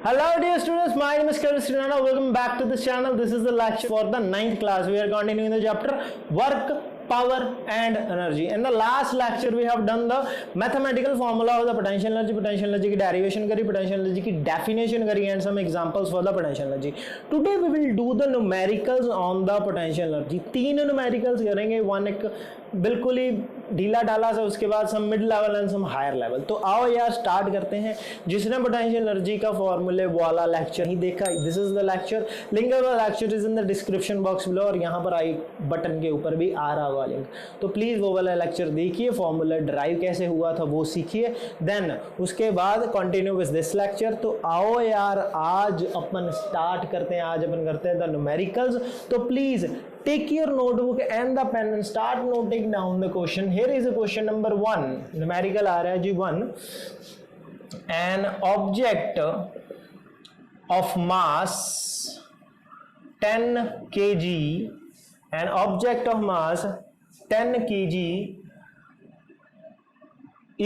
Hello dear students, my name is Karansidana. Welcome back to this channel. This is the lecture for the 9th class. We are continuing the chapter work, power and energy. In the last lecture we have done the mathematical formula of the potential energy की derivation करी, potential energy की definition करी and some examples for the potential energy. Today we will do the numericals on the potential energy. 3 numericals करेंगे, one एक बिल्कुल ही ढीला डाला सा, उसके बाद some mid level and some higher level. तो आओ यार स्टार्ट करते हैं. जिसने पोटेंशियल एनर्जी का फॉर्मूले वाला लेक्चर ही देखा, this is the lecture. Link of the lecture is in the description box below और यहाँ पर आई बटन के ऊपर भी आ रहा होगा लिंक. तो प्लीज वो वाला लेक्चर देखिए, फॉर्मूला ड्राइव कैसे हुआ था वो सीखिए, देन उसके बाद कंटिन्यू विद दिस लेक्चर. तो आओ यार आज अपन स्टार्ट करते हैं. आज अपन करते हैं द न्यूमेरिकल्स. तो please take your notebook and the pen and start noting down the question. Here is the question number 1. numerical आ रहा है जी 1. An object of mass 10 kg, an object of mass 10 kg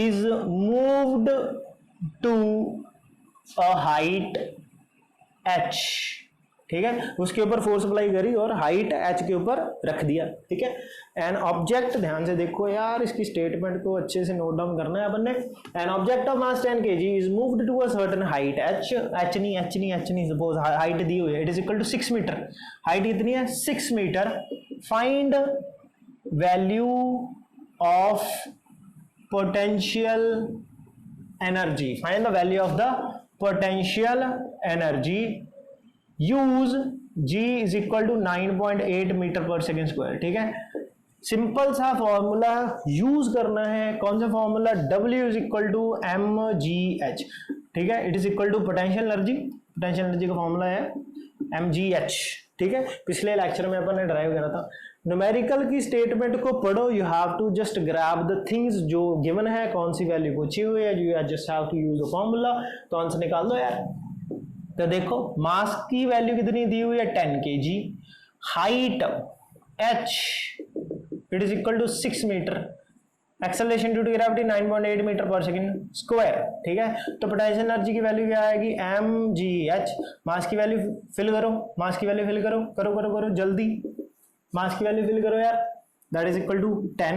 is moved to a height h. ठीक है, उसके ऊपर force apply करी और height h के ऊपर रख दिया. ठीक है, एन ऑब्जेक्ट, ध्यान से देखो यार, इसकी स्टेटमेंट को अच्छे से नोट डाउन करना है अपन ने. An object of mass 10 kg is moved to a certain height h नहीं सपोज हाइट दी हुई है, it is equal to 6 metre. Height कितनी है? 6 metre. Find value of potential energy. Find the value of the potential energy. Use G is equal to 9.8 metre per second square. ठीक है, simple सा formula use करना है. कौन सा formula? W is equal to mgh. ठीक है, it is equal to potential energy. Potential energy का फॉर्मूला है mgh. ठीक है, पिछले लेक्चर में अपन ने ड्राइव करा था. न्यूमेरिकल की स्टेटमेंट को पढ़ो. You have to just grab the things जो गिवन है, कौन सी वैल्यू पूछी हुई है, you just have to use the formula. तो आंसर निकाल दो यार. तो देखो मास की वैल्यू कितनी दी हुई है? 10 kg. Height h it is equal to 6 metre. Acceleration due to gravity 9.8 metre पर सेकंड स्क्वायर. ठीक है, तो पोटेंशियल एनर्जी की वैल्यू क्या आएगी? mgh. मास की वैल्यू फिल करो, मास की वैल्यू फिल करो, करो करो करो जल्दी. मास की वैल्यू फिल करो यार. That is equal to 10.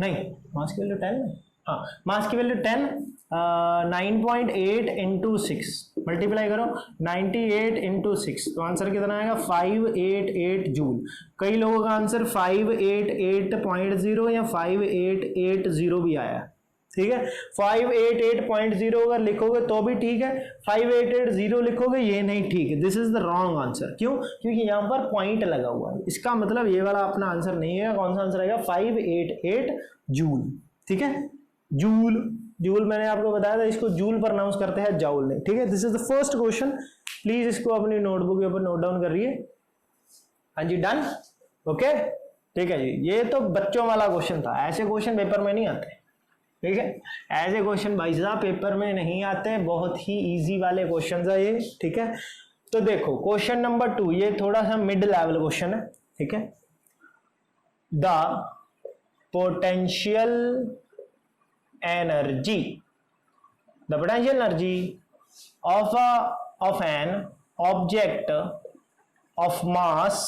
नहीं, मास की वैल्यू 10 है. हाँ, मास की वैल्यू 10. 9.8 इंटू 6 मल्टीप्लाई करो, 98 इंटू 6. तो आंसर कितना आएगा? 588 जूल. कई लोगों का आंसर 588.0 या 5880 भी आया. ठीक है, 588.0 अगर लिखोगे तो भी ठीक है, 5880 लिखोगे ये नहीं ठीक है. This is the wrong answer. क्यों? क्योंकि यहाँ पर पॉइंट लगा हुआ है. इसका मतलब ये वाला अपना आंसर नहीं है. कौन सा आंसर आएगा? 588 जूल. ठीक है, जूल. जूल मैंने आपको बताया था, इसको जूल प्रोनाउंस करते हैं, जाउल नहीं. ठीक है, this is the first question. Please इसको अपनी नोटबुक के ऊपर नोट डाउन कर रही है. हाँ जी, डन. ओके, ठीक है जी. ये तो बच्चों वाला क्वेश्चन था. ऐसे क्वेश्चन पेपर में नहीं आते. ठीक है, ऐसे क्वेश्चन भाई साहब पेपर में नहीं आते. बहुत ही इजी वाले क्वेश्चन है ये. ठीक है, तो देखो क्वेश्चन नंबर 2, ये थोड़ा सा मिड लेवल क्वेश्चन है. ठीक है, the potential energy, the potential energy of an object of mass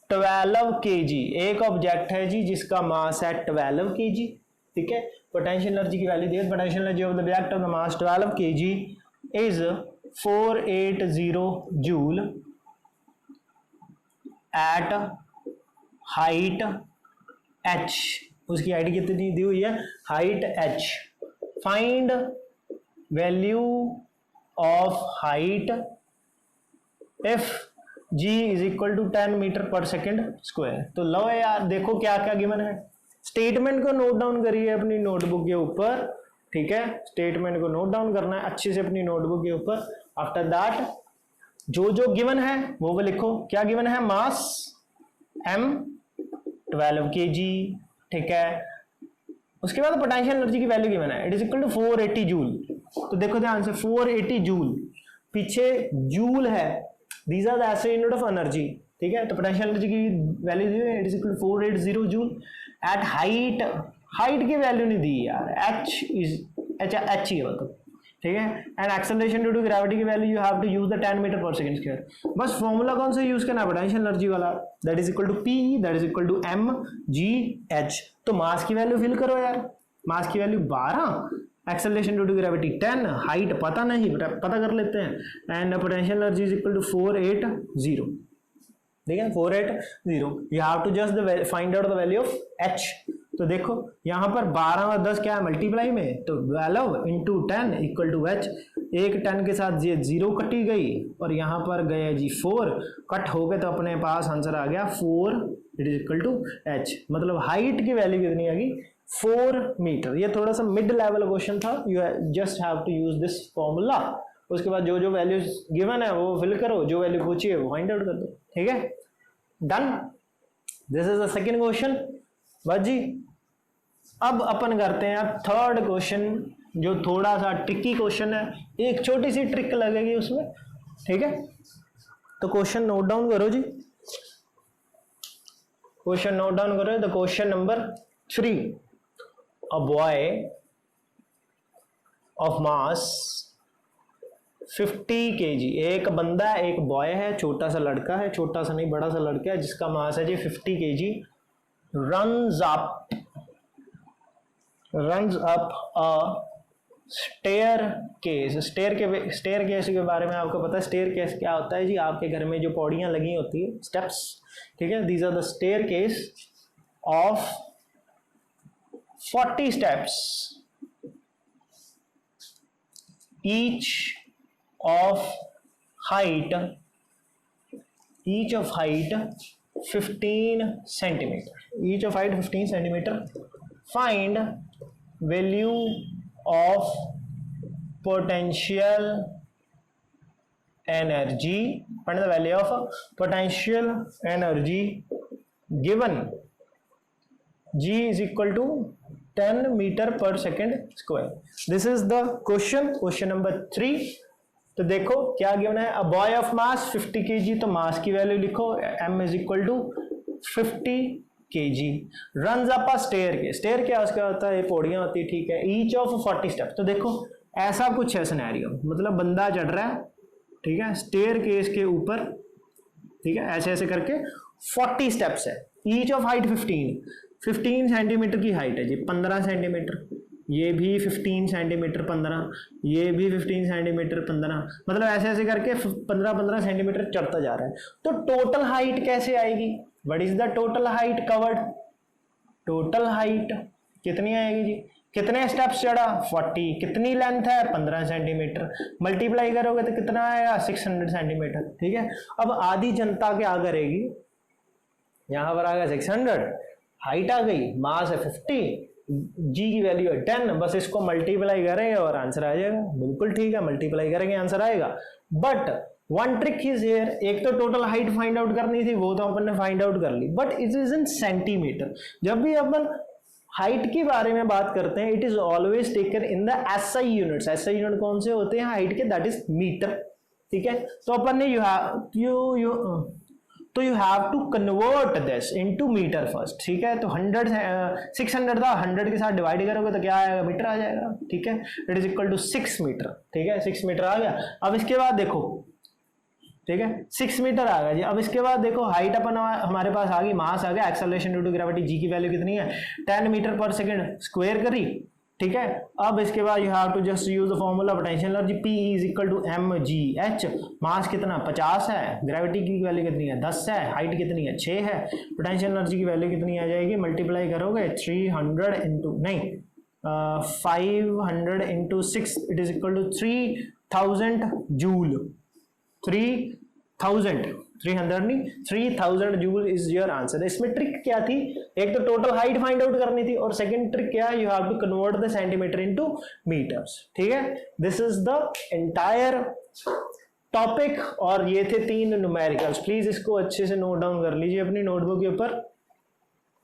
12 kg. एक ऑब्जेक्ट है जी जिसका मास है 12 kg. ठीक है, पोटेंशियल एनर्जी की वैल्यू दी. Potential energy of the object of the mass 12 kg is 480 joule at height h. उसकी हाइट कितनी दी हुई है? Height h. Find value of height if g is equal to 10 metre per second square. तो लो यार, देखो क्या क्या गिवन है. स्टेटमेंट को नोट डाउन करिए अपनी नोटबुक के ऊपर. ठीक है, स्टेटमेंट को नोट डाउन करना है अच्छे से अपनी नोटबुक के ऊपर. आफ्टर दैट जो जो गिवन है वो लिखो. क्या गिवन है? मास m 12 kg. ठीक है, उसके बाद पोटेंशियल एनर्जी की वैल्यू गिवन है, it is equal to 480 joule. तो देखो ध्यान से, 480 जूल, पीछे जूल है. These are the SI unit of energy. ठीक है, तो पोटेंशियल एनर्जी की वैल्यू दी है, it is equal to 480 joule at height. Height की वैल्यू नहीं दी यार, h इज एच ही है मतलब, ठीक है। And acceleration due to gravity की value you have to use the 10 metre पर सेकंड स्क्वायर। बस फॉर्मूला कौन सा यूज करना है, पोटेंशियल एनर्जी वाला, that is equal to P that is equal to m g h. तो मास की वैल्यू फिल करो यार, मास की value 12, acceleration due to gravity 10, height पता नहीं, पता कर लेते हैं, and potential energy is equal to 480, ठीक है 480। You have to just find out the value of H. तो देखो यहाँ पर 12 और 10 क्या है मल्टीप्लाई में, तो 12 इंटू 10 इक्वल टू एच। एक 10 के साथ ये 0 कटी गई और यहाँ पर गया जी 4 कट हो गए, तो अपने पास आंसर आ गया 4 it is equal to H. मतलब हाइट की वैल्यू कितनी आ गई 4 मीटर। ये थोड़ा सा मिड लेवल क्वेश्चन था, you just have to use this formula. उसके बाद जो जो वैल्यूज गिवन है वो फिल करो, जो वैल्यू पूछी है वो फाइंड आउट कर दो, ठीक है done. This is the second question. बस जी अब अपन करते हैं थर्ड क्वेश्चन, जो थोड़ा सा ट्रिकी क्वेश्चन है, एक छोटी सी ट्रिक लगेगी उसमें, ठीक है। तो क्वेश्चन नोट डाउन करो जी, क्वेश्चन नोट डाउन करो। The question number 3, a boy of mass 50 kg, एक बंदा है, एक बॉय है, छोटा सा लड़का है, छोटा सा नहीं बड़ा सा लड़का है, जिसका मास है जी 50 kg, runs up a staircase। staircase के बारे में आपको पता है, staircase क्या होता है जी, आपके घर में जो पौड़ियां लगी होती है, स्टेप्स, ठीक है। these are the staircase of 40 steps, each of height 15 centimeter, each of height 15 centimeter। find value of potential energy, find the value of potential energy given G is equal to 10 meter per second square। this is the question number 3। तो देखो क्या given है, a boy of mass 50 kg, तो mass की value लिखो m is equal to 50 kg, runs up a stair. Stair क्या उसका होता है, ये पौड़ियां होती है, ठीक है। ईच ऑफ 40 स्टेप, तो देखो ऐसा कुछ है सिनेरियो, मतलब बंदा चढ़ रहा है, ठीक है, स्टेयर केस के ऊपर, ठीक है, ऐसे ऐसे करके 40 स्टेप्स है, ईच ऑफ हाइट 15 सेंटीमीटर की हाइट है जी, 15 सेंटीमीटर, ये भी 15 सेंटीमीटर 15, ये भी 15 सेंटीमीटर 15, मतलब ऐसे ऐसे करके 15 सेंटीमीटर चढ़ता जा रहा है। तो टोटल हाइट कैसे आएगी, what is the total height covered, total height कितनी आएगी जी, कितने स्टेप्स चढ़ा 40, कितनी लेंथ है 15 सेंटीमीटर, मल्टीप्लाई करोगे तो कितना आएगा 600 सेंटीमीटर, ठीक है। अब आधी जनता क्या करेगी, यहां पर आ गया 600, हाइट आ गई, मास है 50, जी की वैल्यू है 10, बस इसको मल्टीप्लाई करेंगे और आंसर आ जाएगा। बिल्कुल ठीक है, मल्टीप्लाई करेंगे आंसर आएगा। But one trick is here, एक तो टोटल हाइट फाइंड आउट करनी थी, वो तो अपन ने फाइंड आउट कर ली, but it is in centimeter. जब भी अपन हाइट के बारे में बात करते हैं, it is always taken in the SI units. SI unit कौन से होते हैं हाइट के, दैट इज मीटर, ठीक है। तो अपन ने you have to convert this into metre first, ठीक है। तो 600 था, 100 के साथ डिवाइड करोगे तो क्या आएगा, मीटर आ जाएगा, ठीक है। It is equal to 6 metre, ठीक है, 6 मीटर आ गया। अब इसके बाद देखो, ठीक है, 6 मीटर आ गया जी। अब इसके बाद देखो हाइट अपन हमारे पास आ गई, मास आ गया, acceleration due to gravity G की वैल्यू कितनी है 10 मीटर पर सेकंड स्क्वायर करी, ठीक है। अब इसके बाद you have to just use the formula potential energy P is equal to m g h. Mass कितना 50 है, ग्रेविटी की वैल्यू कितनी है 10 है, हाइट कितनी है 6 है, पोटेंशियल एनर्जी की वैल्यू कितनी आ जाएगी, मल्टीप्लाई करोगे 300 इंटू नहीं 500 into 6 it is equal to 3000 joule, 3000 joule is your answer. इसमें ट्रिक क्या थी, एक तो टोटल हाइट फाइंड आउट करनी थी, और सेकंड ट्रिक क्या है, you have to convert the centimetre into metres, ठीक है। This is the entire topic, और ये थे 3 न्यूमेरिकल्स। प्लीज इसको अच्छे से नोट डाउन कर लीजिए अपनी नोटबुक के ऊपर,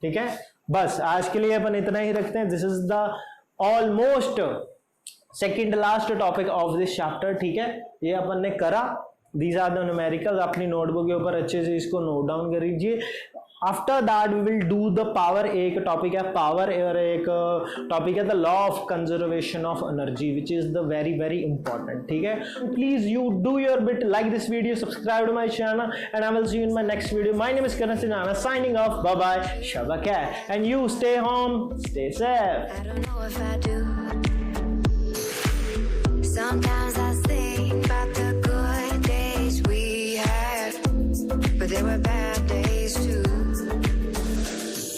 ठीक है। बस आज के लिए अपन इतना ही रखते हैं। This is the almost second last topic of this chapter, ठीक है। ये अपन ने करा, दीज आर द न्यूमेरिकल्स। अपनी नोटबुक के ऊपर अच्छे से इसको नोट डाउन कर लीजिए। After that we will do the power, एक टॉपिक है पावर और एक टॉपिक है the law of conservation of energy which is the very very important. ठीक है, please you do your bit, like this video, subscribe to my channel and I will see you in my next video. My name is karansidana signing off. Bye bye, shabaka, and you stay home, stay safe. I don't know if I do. Sometimes I think